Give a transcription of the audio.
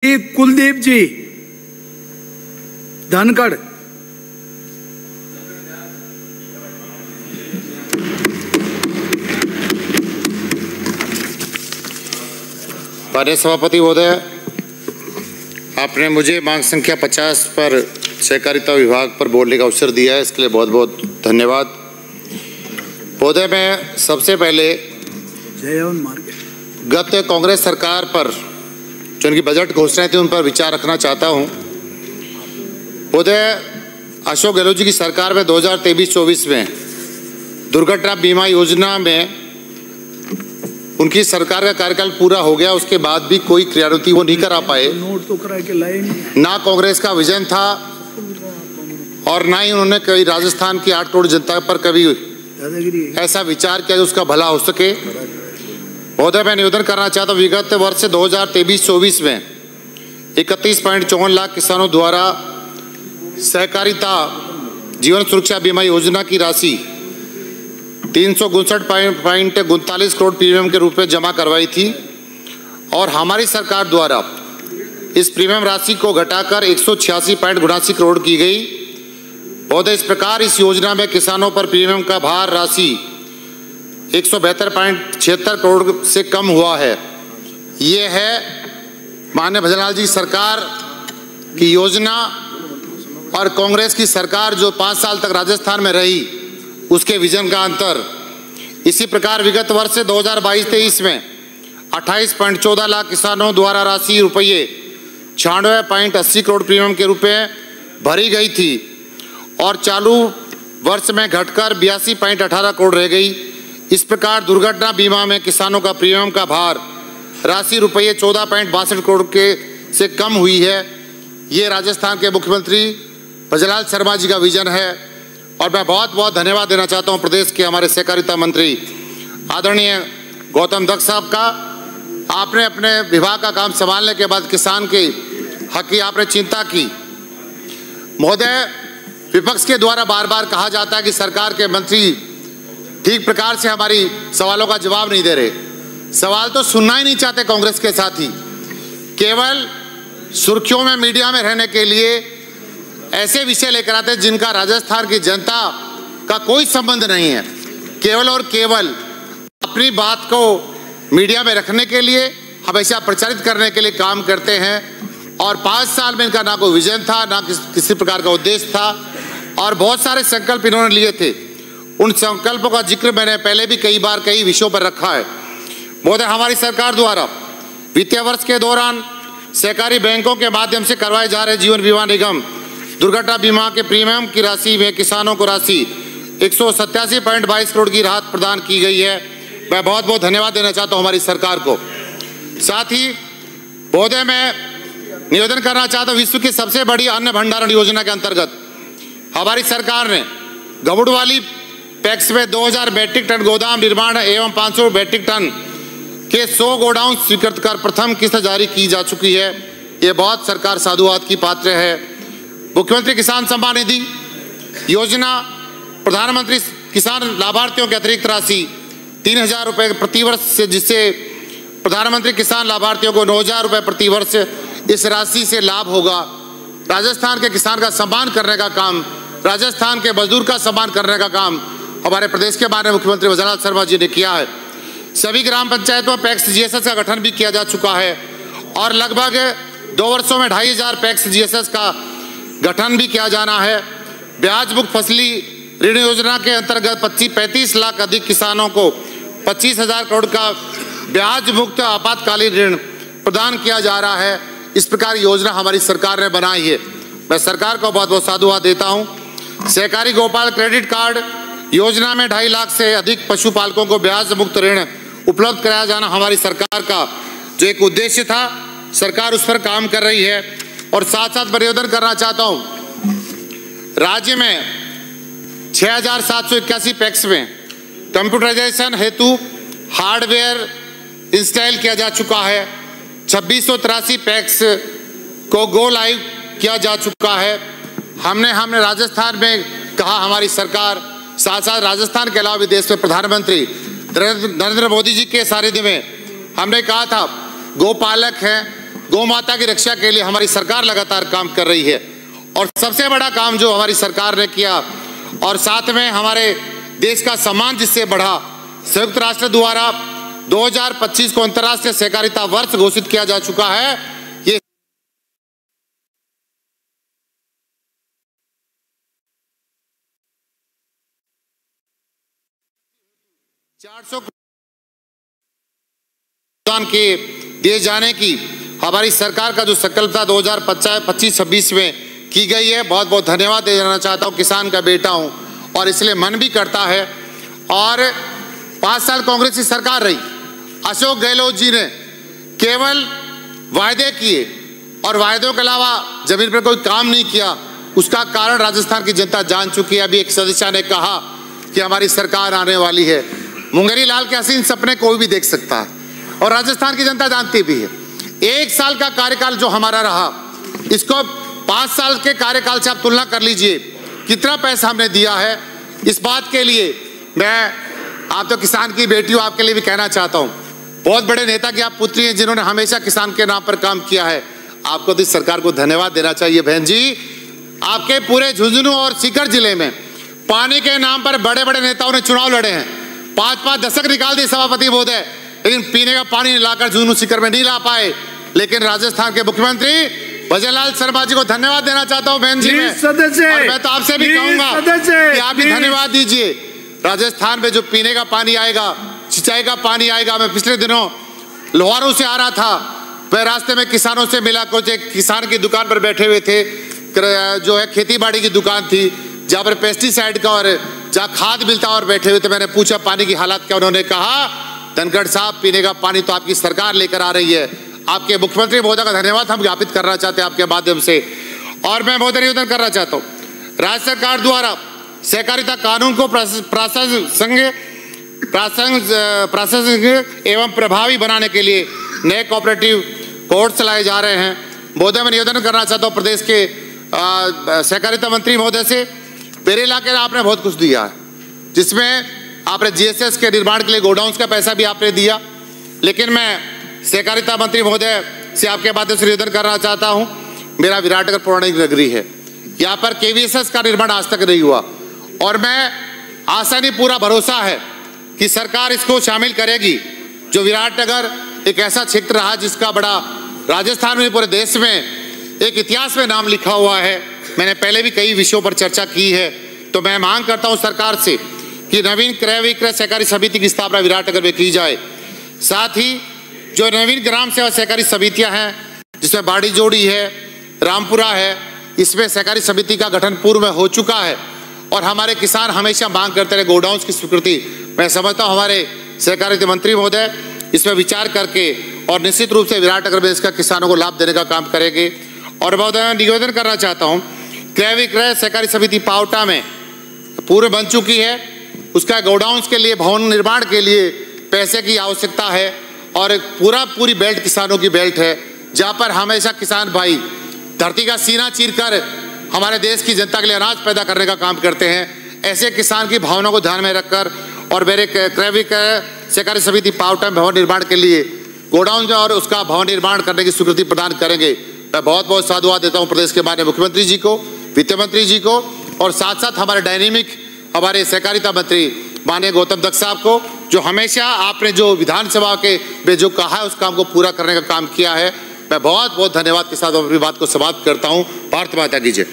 कुलदीप जी धनखड़। माननीय सभापति महोदय, आपने मुझे मांग संख्या 50 पर सहकारिता विभाग पर बोलने का अवसर दिया है, इसके लिए बहुत बहुत धन्यवाद। महोदय, मैं सबसे पहले गत कांग्रेस सरकार पर जो उनकी बजट घोषणाएं थी उन पर विचार रखना चाहता हूं। महोदय, अशोक गहलोत जी की सरकार में 2023-24 में दुर्घटना बीमा योजना में उनकी सरकार का कार्यकाल पूरा हो गया, उसके बाद भी कोई क्रियान्वित वो नहीं करा पाए। नोट तो करा के लाए नहीं। ना कांग्रेस का विजन था और ना ही उन्होंने कभी राजस्थान की 8 करोड़ जनता पर कभी ऐसा विचार किया जो उसका भला हो सके। महोदय, मैं निवेदन करना चाहता हूँ, विगत वर्ष 2023-24 में 31.54 लाख किसानों द्वारा सहकारिता जीवन सुरक्षा बीमा योजना की राशि 359.39 करोड़ प्रीमियम के रूप में जमा करवाई थी और हमारी सरकार द्वारा इस प्रीमियम राशि को घटाकर 186.79 करोड़ की गई। महोदय, इस प्रकार इस योजना में किसानों पर प्रीमियम का भार राशि 172.76 करोड़ से कम हुआ है। ये है माननीय भजनलाल जी सरकार की योजना और कांग्रेस की सरकार जो 5 साल तक राजस्थान में रही उसके विजन का अंतर। इसी प्रकार विगत वर्ष 2022-23 में 28.14 लाख किसानों द्वारा राशि रुपये 96.80 करोड़ प्रीमियम के रूप में भरी गई थी और चालू वर्ष में घटकर 82.18 करोड़ रह गई। इस प्रकार दुर्घटना बीमा में किसानों का प्रीमियम का भार राशि रुपये 14.62 करोड़ के से कम हुई है। ये राजस्थान के मुख्यमंत्री भजनलाल शर्मा जी का विजन है और मैं बहुत बहुत धन्यवाद देना चाहता हूँ प्रदेश के हमारे सहकारिता मंत्री आदरणीय गौतम दत्त साहब का। आपने अपने विभाग का काम संभालने के बाद किसान के हक की आपने चिंता की। महोदय, विपक्ष के द्वारा बार बार कहा जाता है कि सरकार के मंत्री ठीक प्रकार से हमारी सवालों का जवाब नहीं दे रहे। सवाल तो सुनना ही नहीं चाहते कांग्रेस के साथी, केवल सुर्खियों में मीडिया में रहने के लिए ऐसे विषय लेकर आते हैं जिनका राजस्थान की जनता का कोई संबंध नहीं है। केवल और केवल अपनी बात को मीडिया में रखने के लिए, हमेशा प्रचारित करने के लिए काम करते हैं और 5 साल में इनका ना कोई विजन था, ना किसी प्रकार का उद्देश्य था और बहुत सारे संकल्प इन्होंने लिए थे। उन संकल्पों का जिक्र मैंने पहले भी कई बार कई विषयों पर रखा है। महोदय, हमारी सरकार द्वारा वित्तीय वर्ष के दौरान सहकारी बैंकों के माध्यम से करवाए जा रहे जीवन बीमा निगम दुर्घटना बीमा के प्रीमियम की राशि में किसानों को राशि 187.22 करोड़ की राहत प्रदान की गई है। मैं बहुत बहुत धन्यवाद देना चाहता हूँ हमारी सरकार को। साथ ही महोदय, मैं निवेदन करना चाहता हूँ, विश्व की सबसे बड़ी अन्न भंडारण योजना के अंतर्गत हमारी सरकार ने गबड़वाली पैक्स में 2000 मैट्रिक टन गोदाम निर्माण एवं 500 मैट्रिक टन के 100 गोडाउन स्वीकृत कर प्रथम किस्त जारी की जा चुकी है। ये बहुत सरकार साधुवाद की पात्र है। मुख्यमंत्री किसान सम्मान निधि योजना प्रधानमंत्री किसान लाभार्थियों के अतिरिक्त राशि 3000 रुपये प्रति वर्ष से, जिससे प्रधानमंत्री किसान लाभार्थियों को 9000 रुपये प्रति वर्ष इस राशि से लाभ होगा। राजस्थान के किसान का सम्मान करने का काम, राजस्थान के मजदूर का सम्मान करने का काम हमारे प्रदेश के माननीय मुख्यमंत्री भजनलाल शर्मा जी ने किया है। सभी ग्राम पंचायतों में पैक्स जीएसएस का गठन भी किया जा चुका है और लगभग 2 वर्षों में 2500 पैक्स जीएसएस का गठन भी किया जाना है। ब्याज मुक्त फसली ऋण योजना के अंतर्गत 35 लाख अधिक किसानों को 25,000 करोड़ का ब्याज मुक्त आपातकालीन ऋण प्रदान किया जा रहा है। इस प्रकार योजना हमारी सरकार ने बनाई है। मैं सरकार को बहुत बहुत साधुवाद देता हूँ। सहकारी गोपाल क्रेडिट कार्ड योजना में 2.5 लाख से अधिक पशुपालकों को ब्याज मुक्त ऋण उपलब्ध कराया जाना हमारी सरकार का जो एक उद्देश्य था, सरकार उस पर काम कर रही है। और साथ साथ निवेदन करना चाहता हूँ, राज्य में 6781 पैक्स में कंप्यूटराइजेशन हेतु हार्डवेयर इंस्टॉल किया जा चुका है। 2683 पैक्स को गो लाइव किया जा चुका है। हमने राजस्थान में कहा, हमारी सरकार साथ साथ राजस्थान के अलावा भी देश में प्रधानमंत्री नरेंद्र मोदी जी के सानिध्य में हमने कहा था, गोपालक हैं गौ माता की रक्षा के लिए हमारी सरकार लगातार काम कर रही है। और सबसे बड़ा काम जो हमारी सरकार ने किया और साथ में हमारे देश का सम्मान जिससे बढ़ा, संयुक्त राष्ट्र द्वारा 2025 को अंतर्राष्ट्रीय सहकारिता वर्ष घोषित किया जा चुका है। ये 400 के दिए जाने की हमारी सरकार का जो संकल्पता 2025-26 में की गई है, बहुत बहुत धन्यवाद देना चाहता हूं। किसान का बेटा हूं और इसलिए मन भी करता है। और 5 साल कांग्रेस की सरकार रही, अशोक गहलोत जी ने केवल वायदे किए और वायदों के अलावा जमीन पर कोई काम नहीं किया। उसका कारण राजस्थान की जनता जान चुकी है। अभी एक सदस्य ने कहा कि हमारी सरकार आने वाली है। मुंगेरी लाल के हसीन सपने कोई भी देख सकता है और राजस्थान की जनता जानती भी है। 1 साल का कार्यकाल जो हमारा रहा, इसको 5 साल के कार्यकाल से आप तुलना कर लीजिए, कितना पैसा हमने दिया है। इस बात के लिए मैं, आप तो किसान की बेटी हो, आपके लिए भी कहना चाहता हूं, बहुत बड़े नेता की आप पुत्री हैं जिन्होंने हमेशा किसान के नाम पर काम किया है। आपको तो इस सरकार को धन्यवाद देना चाहिए बहन जी। आपके पूरे झुंझुनू और सीकर जिले में पानी के नाम पर बड़े बड़े नेताओं ने चुनाव लड़े हैं। 5-5 दशक निकाल दिए सभापति महोदय, लेकिन पीने का पानी लाकर झुंझुनू सीकर में नहीं ला पाए। लेकिन राजस्थान के मुख्यमंत्री भजनलाल शर्मा जी को धन्यवाद देना चाहता हूं बहन जी। और मैं तो आपसे भी कहूंगा कि आप भी धन्यवाद दीजिए। राजस्थान में जो पीने का पानी आएगा, सिंचाई का पानी आएगा। मैं पिछले दिनों लोहारों से आ रहा था, मैं रास्ते में किसानों से मिला। कुछ एक किसान की दुकान पर बैठे हुए थे, जो है खेती बाड़ी की दुकान थी जहाँ पर पेस्टिसाइड का और जहाँ खाद मिलता और बैठे हुए थे। मैंने पूछा पानी की हालत क्या, उन्होंने कहा धनखड़ साहब पीने का पानी तो आपकी सरकार लेकर आ रही है। आपके मुख्यमंत्री महोदय का धन्यवाद हम ज्ञापित करना चाहते हैं आपके माध्यम से। और मैं महोदय निवेदन करना चाहता हूँ, राज्य सरकार द्वारा सहकारिता कानून को प्रासंगिक एवं प्रभावी बनाने के लिए नए कोऑपरेटिव कोड चलाए जा रहे हैं। महोदय मैं निवेदन करना चाहता हूँ प्रदेश के सहकारिता मंत्री महोदय से, मेरे इलाके में आपने बहुत कुछ दिया है, जिसमें आपने जीएसएस के निर्माण के लिए गोडाउन्स का पैसा भी आपने दिया। लेकिन मैं सहकारिता मंत्री महोदय से आपके माध्यम से निवेदन करना चाहता हूं, मेरा विराटनगर पौराणिक नगरी है, यहाँ पर केवीएसएस का निर्माण आज तक नहीं हुआ और मैं आशा नहीं पूरा भरोसा है कि सरकार इसको शामिल करेगी। जो विराटनगर एक ऐसा क्षेत्र रहा जिसका बड़ा राजस्थान में पूरे देश में एक इतिहास में नाम लिखा हुआ है। मैंने पहले भी कई विषयों पर चर्चा की है। तो मैं मांग करता हूं सरकार से कि नवीन क्रय विक्रय सहकारी समिति की स्थापना विराटनगर में की जाए। साथ ही जो नवीन ग्राम सेवा सहकारी समितियां हैं, जिसमें बाड़ी जोड़ी है, रामपुरा है, इसमें सहकारी समिति का गठन पूर्व में हो चुका है और हमारे किसान हमेशा मांग करते रहे गोडाउन्स की स्वीकृति। मैं समझता हूँ हमारे सहकारिता मंत्री महोदय इसमें विचार करके और निश्चित रूप से विराटनगर में इसका किसानों को लाभ देने का काम करेंगे। और महोदय निवेदन करना चाहता हूँ, क्रय विक्रय सहकारी समिति पावटा में पूर्व बन चुकी है, उसका गोडाउन्स के लिए भवन निर्माण के लिए पैसे की आवश्यकता है और पूरी बेल्ट किसानों की बेल्ट है, जहाँ पर हमेशा किसान भाई धरती का सीना चीरकर हमारे देश की जनता के लिए अनाज पैदा करने का काम करते हैं। ऐसे किसान की भावना को ध्यान में रखकर और मेरे क्रय विक्रय सहकारी समिति पावटा में भवन निर्माण के लिए गोडाउन और उसका भवन निर्माण करने की स्वीकृति प्रदान करेंगे। मैं बहुत बहुत साधुवाद देता हूँ प्रदेश के माननीय मुख्यमंत्री जी को, वित्त मंत्री जी को और साथ साथ हमारे डायनेमिक हमारे सहकारिता मंत्री माननीय गौतम दत्त साहब को, जो हमेशा आपने जो विधानसभा के में जो कहा है उस काम को पूरा करने का काम किया है। मैं बहुत बहुत धन्यवाद के साथ अपनी बात को समाप्त करता हूँ। भारत माता की जय।